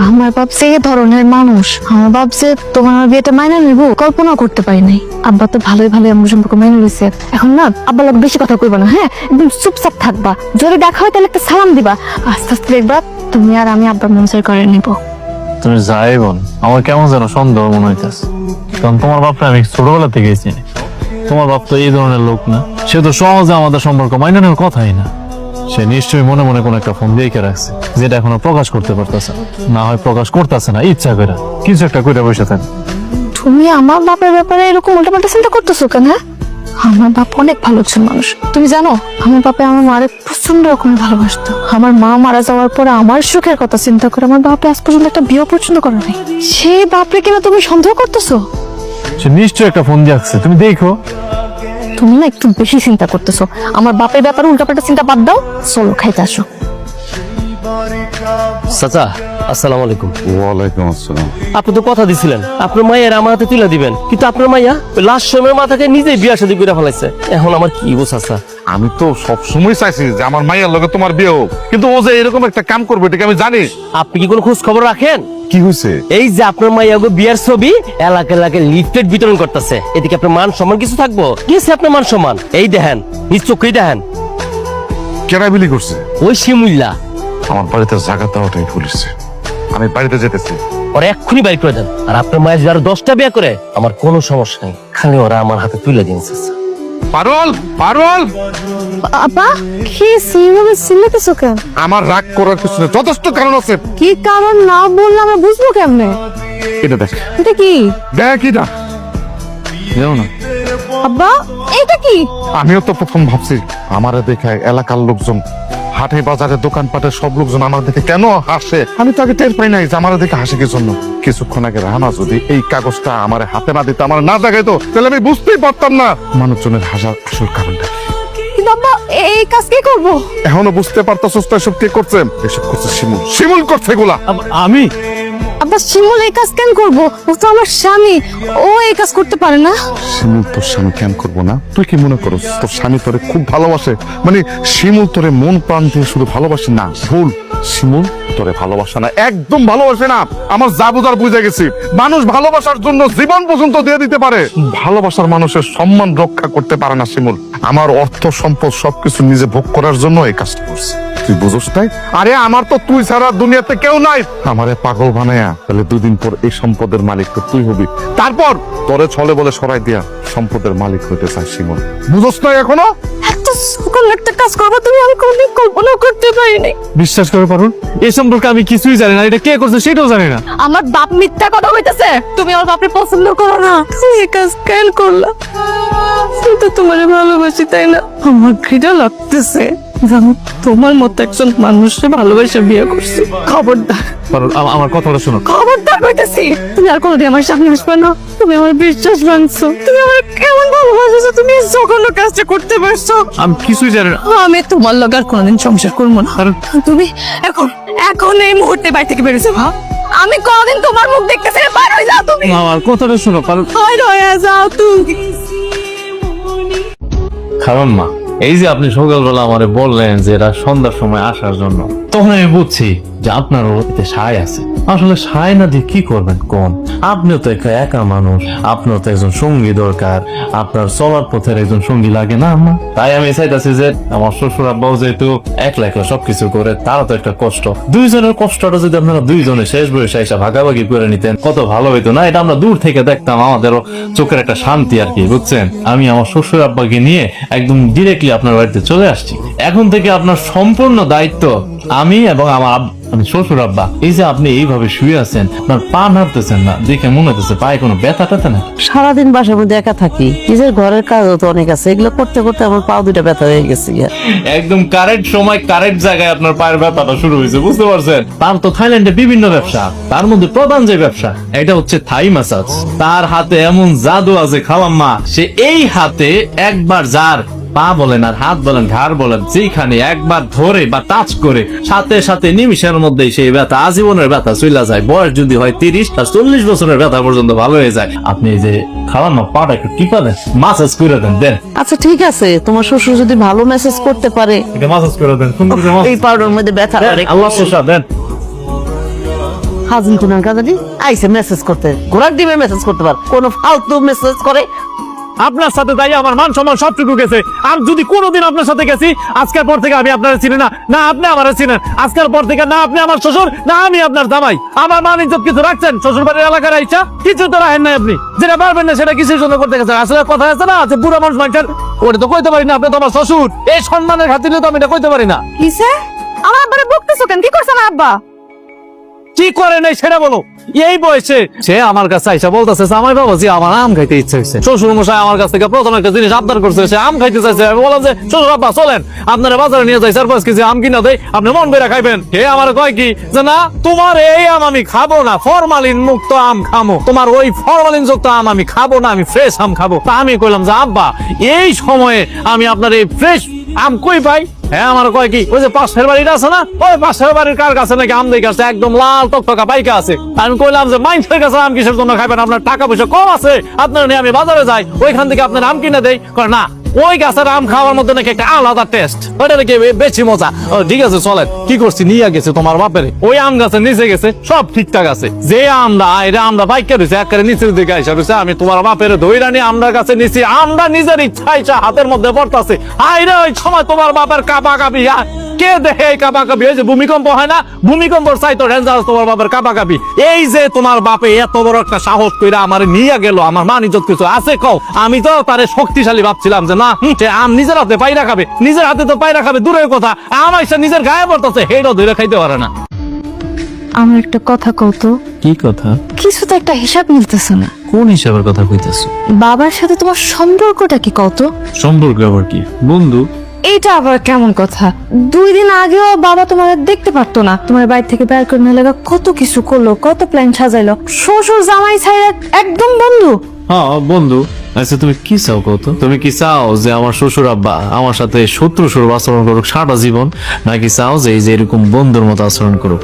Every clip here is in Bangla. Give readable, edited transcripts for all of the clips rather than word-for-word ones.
আমার বাপ যে ধরনের মানুষ, আমার বাপ যে তোমার বিয়েটা মাইনে নেব কল্পনা করতে পারি নাই। আব্বা তো ভালোই আমার সম্পর্ক মাইনে নিয়েছে। এখন না আব্বা লোক বেশি কথা কইবা না, হ্যাঁ একদম চুপচাপ থাকবা। যদি দেখা হয় তাহলে একটা সালাম দিবা। আস্তে আস্তে দেখবা তুমি আর আমি আব্বার মন চাই করে নিব। তুমি যাই বোন, আমার কেমন যেন সন্দেহ মনে হইতেছে, কারণ তোমার বাপটা আমি ছোটবেলা থেকে চিনি। তোমার বাপ তো এই ধরনের লোক না, সে তো সহজে আমাদের সম্পর্ক মাইনে নেওয়ার কথাই না। সে নিশ্চয়ই মনে মনে কোন একটা ফোন দিয়ে রাখছে, যেটা এখনো প্রকাশ করতে পারতেছে না হয় প্রকাশ করতেছে না ইচ্ছা করে, কিছু একটা করে বসে থাকে। তুমি আমার বাপের ব্যাপারে এরকম উল্টাপাল্টা চিন্তা করতেছো কেন? হ্যাঁ, আমার বাপ অনেক ভালো একজন মানুষ। তুমি জানো আমার বাপে আমার মারে প্রচন্ড রকমের ভালোবাসতো। আমার মা মারা যাওয়ার পরে আমার সুখের কথা চিন্তা করে আমার বাপে আজ পর্যন্ত একটা বিয়ে পছন্দ করে নাই। সেই বাপরে কিনা তুমি সন্দেহ করতেছো? সে নিশ্চয়ই একটা ফোন দিয়ে আসছে, তুমি দেখো। তুমি না একটু বেশি চিন্তা করতেছো। আমার বাপের ব্যাপারে উল্টাপাল্টা চিন্তা বাদ দাও, চলো খাইতে আসো। চাচা আসসালামু আলাইকুম। ওয়ালাইকুম আসসালাম। আপনি তো কথা দিছিলেন আপনার মায়ের আমার হাতে তুলে দিবেন, কিন্তু আপনার মাইয়া লাস্ট সময় মাথাকে নিজেই বিয়া শাদী করে ফেলাইছে। এখন আমার কি বুঝ চাচা? আমি তো সবসময় চাইছি যে আমার মায়ের লগে তোমার বিয়ে হোক, কিন্তু ও যে এরকম একটা কাম করবে এটা কি আমি জানি? আপনি কি কোনো খোঁজ খবর রাখেন? কি হয়েছে? এই যে আপনার মাইয়া গো বিয়ার ছবি এলাকায় এলাকায় লিফলেট বিতরণ করতেছে, এদিকে আপনার মান সম্মান কিছু থাকবো? কি আছে আপনার মান সম্মান? এই দেখেন, নিজ চোখেই দেখেন। কেনা বিলি করছে? ওই শিমুল্লা আমার বাড়িতে জায়গা দেওয়াটাই ভুলেছে। আমি বাড়িতে যেতেছি। ওরা এক্ষুনি বাইর করে দেন। আর আপনার মায়ের যদি আরো 10টা বিয়ে করে আমার কোনো সমস্যা নেই, খালি ওরা আমার হাতে তুলে দিন। পারুল, পারুল, আপা কি সেইভাবে চিল্লাতেছো কেন? আমার রাগ করার কিছু নেই, যথেষ্ট কারণ আছে। কি কারণ না বললে আমরা বুঝবো কেমনে? এটা দেখ, এটা কি? দেখ এটা। জানো না আব্বা এটা কি? আমিও তো প্রথম ভাবছি আমারে দেখে এলাকার লোকজন, হাটে বাজারে দোকানপাটে সব লোকজন আমার দেখে কেন হাসে। আমি তো আগে টের পাই নাই যে আমার দেখে হাসে কি জন্য। কিছুক্ষণ আগে রানা যদি এই কাগজটা আমার হাতে না দিত, আমার না দেখাইতো, তাহলে আমি বুঝতেই পারতাম না মানুষজনের হাসার আসল কারণটা। কিন্তু আব্বা এই কাজ কি করবো? এখনো বুঝতে পারতাছস তো এসব কে করছে? এসব করছে শিমুল, শিমুল করছে এগুলা। আমি আব্বা শিমুল এই কাজ কেন করবো? ও তো আমার স্বামী, ও এই কাজ করতে পারে না। শিমুল তোর স্বামী কেন করবো না? তুই কি মনে করস তোর স্বামী তোরে খুব ভালোবাসে? মানে শিমুল তোরে মন প্রাণ দিয়ে শুধু ভালোবাসে না, ভুল। শিমুল তোরে ভালোবাসে না, একদম ভালোবাসে না। আমার যা বুঝার বুঝে গেছি। মানুষ ভালোবাসার জন্য জীবন পর্যন্ত দিয়ে দিতে পারে, ভালোবাসার মানুষের সম্মান রক্ষা করতে পারে না শিমুল। আমার অর্থ সম্পদ সবকিছু নিজে ভোগ করার জন্য এই কাজটা করছে, তুই বুঝোস তাই? আরে আমার তো তুই ছাড়া দুনিয়াতে কেউ নাই। আমারে পাগল বানায়া তাহলে দুদিন পর এই সম্পদের মালিক তো তুই হবি, তারপর তোরে ছলে বলে সরাই দিয়া সম্পদের মালিক হইতে চাই শিমুল। বুঝোস না এখনো? এত সকল একটা কাজ করবো তুমি আমি কোনদিন কল্পনা করতে পারিনি। বিশ্বাস করে পারুন, এই সম্পর্কে আমি কিছুই জানি না, এটা কে করছে সেটাও জানি না। আমার বাপ মিথ্যা কথা কইতেছে। তুমি আমার বাপরে পছন্দ করো না, তুমি এই কাজ কেন করলা? আমি তো তোমার ভালোবাসি তাই না? আমার ঘৃণা লাগতেছে জানো, তোমার মতো একজন মানুষকে ভালোবাসা বিয়ে করছি। খবরদার পারুল, আমার কথাটা শোনো। খবরদার কইতেছি, তুমি আর কোনোদিন আমার সামনে আসবে না। তুমি আমার বিশ্বাস ভাঙছো, তুমি আমার কেমন ভালোবাসছো, তুমি এই জঘন্য কাজটা করতে পারছো। আমি কিছুই জানি না। আমি তোমার লগে আর কোনোদিন সংসার করবো না। তুমি এখন এখন এই মুহূর্তে বাড়ি থেকে বেরোছো ভাব। আমি কোনোদিন তোমার মুখ দেখতেছি না, বাইরে হয়ে যাও তুমি। আমার কথাটা শোনো পারুল। বাইরে হয়ে যাও তুমি। কারণ মা, এই যে আপনি সকালবেলা আমারে বললেন যে এরা সন্ধ্যার সময় আসার জন্য, তখন আমি বুঝছি যে আপনার ওতে সায় আছে। আসলে সায় না দিয়ে কি করবেন কোন? আপনিও তো একা মানুষ, আপনার তো একজন সঙ্গী দরকার, আপনার চলার পথের একজন সঙ্গী লাগে না আম্মা? তাই আমি চাইতেছি যে আমার শ্বশুর আব্বাও যেহেতু একলা একলা সবকিছু করে, তারা তো একটা কষ্ট, দুইজনের কষ্টটা যদি আপনারা দুইজনে শেষ বয়সে এসে ভাগাভাগি করে নিতেন কত ভালো হইতো না? এটা আমরা দূর থেকে দেখতাম, আমাদেরও চোখের একটা শান্তি আর কি, বুঝছেন? আমি আমার শ্বশুর আব্বাকে নিয়ে একদম ডিরেক্টলি আপনার বাড়িতে চলে আসছি। এখন থেকে আপনার সম্পূর্ণ দায়িত্ব আমি এবং আমার আমি শ্বশুর আব্বা। এই যে আপনি এইভাবে শুয়ে আছেন, আপনার পা নাড়তেছেন না, দেখে মনে হচ্ছে পায়ে কোনো ব্যথা টাথা না। সারাদিন বাসার মধ্যে একা থাকি, নিজের ঘরের কাজও তো অনেক আছে, এগুলো করতে করতে আমার পা দুটা ব্যথা হয়ে গেছে। একদম কারেক্ট সময় কারেক্ট জায়গায় আপনার পায়ের ব্যথাটা শুরু হয়েছে, বুঝতে পারছেন? তার তো থাইল্যান্ডে বিভিন্ন ব্যবসা, তার মধ্যে প্রধান যে ব্যবসা এটা হচ্ছে থাই ম্যাসাজ। তার হাতে এমন জাদু আছে খালাম্মা, সে এই হাতে একবার যার পা বলেন আর হাত বলেন ঘাড় বলেন যেখানে একবার ধরে বা টাচ করে সাথে সাথে নিমিষের মধ্যেই সেই ব্যথা, আজীবনের ব্যথা চলে যায়। বয়স যদি হয় 30 আর 40 বছরের ব্যথা পর্যন্ত ভালো হয়ে যায়। আপনি এই যে খাওয়ানো পাটা একটু টিপা দেন, মাসাজ করে দেন। দেন আচ্ছা ঠিক আছে, তোমার শ্বশুর যদি ভালো মেসেজ করতে পারে, এটা মাসাজ করে দেন সুন্দর করে। এই পাউডার মধ্যে ব্যথা করে। আল্লাহ শেষা দেন। ফাজিল কোন কাজে আইসে মেসেজ করতে, ঘোড়ার ডিমে মেসেজ করতে পার, কোন ফালতু মেসেজ করে। আপনার সাথে তাই আমার মান সম্মান সবটুকু গেছে। আর যদি কোনোদিন আপনার সাথে গেছি, আজকের পর থেকে আমি আপনারা চিনি না, না আপনি আমার চিনেন। আজকের পর থেকে না আপনি আমার শ্বশুর, না আমি আপনার জামাই। আমার মান ইজ্জত কিছু রাখছেন শ্বশুর বাড়ির এলাকার আইসা? কিছু তো রাখেন নাই আপনি। যেটা পারবেন না সেটা কিসের জন্য করতে গেছেন? আসলে কথা আছে না, যে বুড়া মানুষ মানুষের ওটা তো কইতে পারি না। আপনি তো আমার শ্বশুর, এই সম্মানের খাতিরে তো আমি এটা কইতে পারি না। কিসে আমার আব্বারে বকতেছো কেন? কি করছে আমার আব্বা? কি করে নাই সেটা বলো। এই বয়সে সে আমার কাছে আইসা বলতেছে জামাই বাবাজি আমার আম খাইতে ইচ্ছে হয়েছে। শ্বশুর মশাই আমার কাছ থেকে প্রথম একটা জিনিস আবদার করছে, সে আম খাইতে চাইছে। আমি বললাম যে শ্বশুর আব্বা চলেন আপনারা বাজারে নিয়ে যাই, 4-5 কেজি আম কিনা দেয়, আপনি মন বেড়া খাইবেন। হে আমার কয় কি যে না তোমার এই আম আমি খাবো না, ফরমালিন মুক্ত আম খামো, তোমার ওই ফরমালিন যুক্ত আম আমি খাবো না, আমি ফ্রেশ আম খাবো। তা আমি কইলাম যে আব্বা এই সময়ে আমি আপনার এই ফ্রেশ আম কই পাই? হ্যাঁ আমার কয় কি ওই যে পাশের বাড়িটা আছে না, ওই পাশের বাড়ির কার কাছে নাকি আম দেখে আসছে, একদম লাল টকটকা পাইকা আছে। আমি কইলাম যে মাইন্সের কাছে আম কিসের জন্য খাইবেন, আপনার টাকা পয়সা কম আছে, আপনার নিয়ে আমি বাজারে যাই, ওইখান থেকে আপনার আম কিনে দেই। কয় না ওই গাছের আম খাওয়ার মধ্যে নাকি একটা আলাদা টেস্ট, ওইটা নাকি বেশি মজা। ঠিক আছে চলেন, কি করছি নিয়ে গেছে তোমার বাপের ওই আম গাছের নিচে গেছে, সব ঠিকঠাক আছে। যে আমটা এটা আমরা বাইকে রয়েছে একেবারে নিচের দিকে আইসা রয়েছে, আমি তোমার বাপের দইরা নিয়ে আমরা কাছে নিচি, আমরা নিজের ইচ্ছা ইচ্ছা হাতের মধ্যে পড়তাছে। আইরে ওই সময় তোমার বাপের কাপা কাপি, কে দেখে এই কাপা কাপি? ওই যে ভূমিকম্প হয় না, ভূমিকম্পর চাইতো ডেঞ্জারাস তোমার বাপের কাপা কাপি। এই যে তোমার বাপে এত বড় একটা সাহস কইরা আমার নিয়ে গেল, আমার মান ইজ্জত কিছু আছে কও? আমি তো তারে শক্তিশালী ভাবছিলাম যে না সে আম নিজের হাতে পায়রা খাবে, নিজের হাতে তো পায়রা খাবে দূরের কথা, আমার এসে নিজের গায়ে পড়তেছে, হেটাও ধরে খাইতে পারে না। আমার একটা কথা কওতো, কি কথা? কিছু তো একটা হিসাব মিলতেছে না। কোন হিসাবের কথা কইতেছো? বাবার সাথে তোমার সম্পর্কটা কি কওতো? সম্পর্ক আবার কি? বন্ধু। এটা আবার কেমন কথা? 2 দিন আগেও বাবা তোমার দেখতে পারতো না, তোমার বাড়ি থেকে বের করে নিয়ে লাগা কত কিছু করলো, কত প্ল্যান সাজাইলো। শ্বশুর জামাই ছাইরা একদম বন্ধু। হ্যাঁ বন্ধু। আচ্ছা তুমি কি চাও কত? তুমি কি চাও যে আমার শ্বশুর আব্বা আমার সাথে শত্রু স্বরূপ আচরণ করুক সারা জীবন, নাকি চাও যে এই যে এরকম বন্ধুর মতো আচরণ করুক?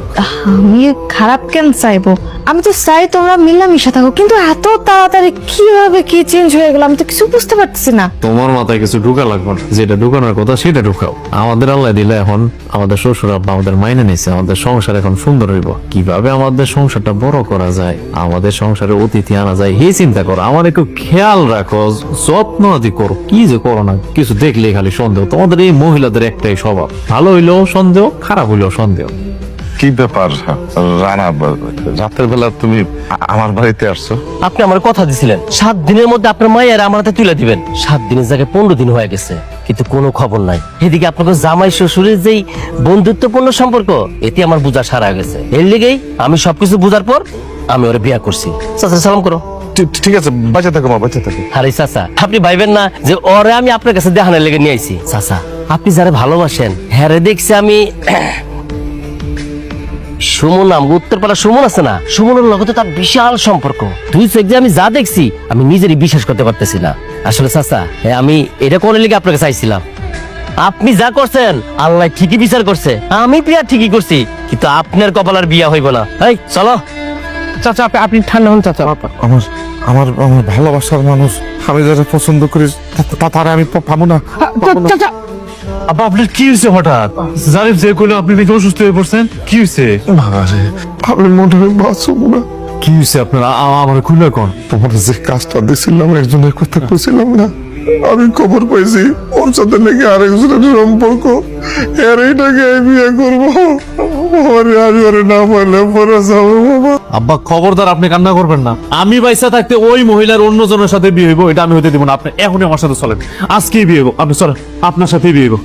আমি খারাপ কেন চাইবো? আমি তো চাই তোমরা মিলামিশা থাকো, কিন্তু এত তাড়াতাড়ি কিভাবে কি চেঞ্জ হয়ে গেল আমি তো কিছু বুঝতে পারছি না। তোমার মাথায় কিছু ঢুকা লাগবে না, যেটা ঢুকানোর কথা সেটা ঢুকাও। আমাদের আল্লাহ দিলে এখন আমাদের শ্বশুর আব্বা আমাদের মাইনে নিছে, আমাদের সংসার এখন সুন্দর হইব। কিভাবে আমাদের সংসারটা বড় করা যায়, আমাদের সংসারে অতিথি আনা যায়, এই চিন্তা করো। আমার একটু খেয়াল রাখো, যত্ন আদি করো। কি যে করো না, কিছু দেখলে খালি সন্দেহ। তোমাদের এই মহিলাদের একটাই স্বভাব, ভালো হইলেও সন্দেহ, খারাপ হইলেও সন্দেহ। কি ব্যাপার রানা, রাতের বেলা তুমি আমার বাড়িতে আসছো? আপনি আমার কথা দিছিলেন 7 দিনের মধ্যে আপনার মায়ের আমার হাতে তুলে দিবেন। 7 দিনের জায়গায় 15 দিন হয়ে গেছে, কিন্তু কোনো খবর নাই। এদিকে আপনাকে জামাই শ্বশুরের যেই বন্ধুত্বপূর্ণ সম্পর্ক, এতে আমার বোঝা সারা গেছে। এর লেগেই আমি সবকিছু বোঝার পর আমি ওরে বিয়া করছি। চাচা সালাম করো। ঠিক আছে, বাঁচা থাকো মা, বাঁচা থাকো। আরে চাচা আপনি ভাইবেন না যে ওরে আমি আপনার কাছে দেখানোর লেগে নিয়ে আইছি। চাচা আপনি যারা ভালোবাসেন হ্যাঁ রে, দেখছি আমি সুমন, আমগো উত্তরপাড়া সুমন আছে না, সুমনের লগে তো তার বিশাল সম্পর্ক। তুই চোখ দিয়ে আমি যা দেখছি আমি নিজেরই বিশ্বাস করতে পারতেছি না। আসলে চাচা আমি এটা কোন লেগে আপনাকে চাইছিলাম। আপনি যা করছেন আল্লাহ ঠিকই বিচার করছে, আমি বিয়া ঠিকই করছি, কিন্তু আপনার কপালের বিয়া হইব না। এই চলো চাচা, আপনি ঠান্ডা হন চাচা। আমার আমার আমার ভালোবাসার মানুষ, আমি যারা পছন্দ করি তারা আমি পাবো না। চাচা আব্বা আপনার কি হয়েছে হঠাৎ? জারিফ যে কইলো আপনি নাকি অসুস্থ হয়ে পড়ছেন, কি হয়েছে? আরে আমি মনে হয় বাঁচবো না। কি হয়েছে আপনার? আমার খুলে কোন? তোমার যে কাজটা দিয়েছিলাম এর জন্য কথা কইছিলাম না, আমি খবর পাইছি ওর সাথে নাকি আরেকজনের সম্পর্ক, এর এইটাকে আমি বিয়ে করবো। আমি ওরে না বললে পরে যাবো বাবা। আব্বা খবরদার আপনি কান্না করবেন না। আমি বাইসা থাকতে ওই মহিলার অন্য জনের সাথে বিয়ে হইব এটা আমি হইতে দিব না। আপনি এখনই আমার সাথে চলেন, আজকেই বিয়ে হইব। আপনি চলেন, আপনার সাথেই বিয়ে হইব।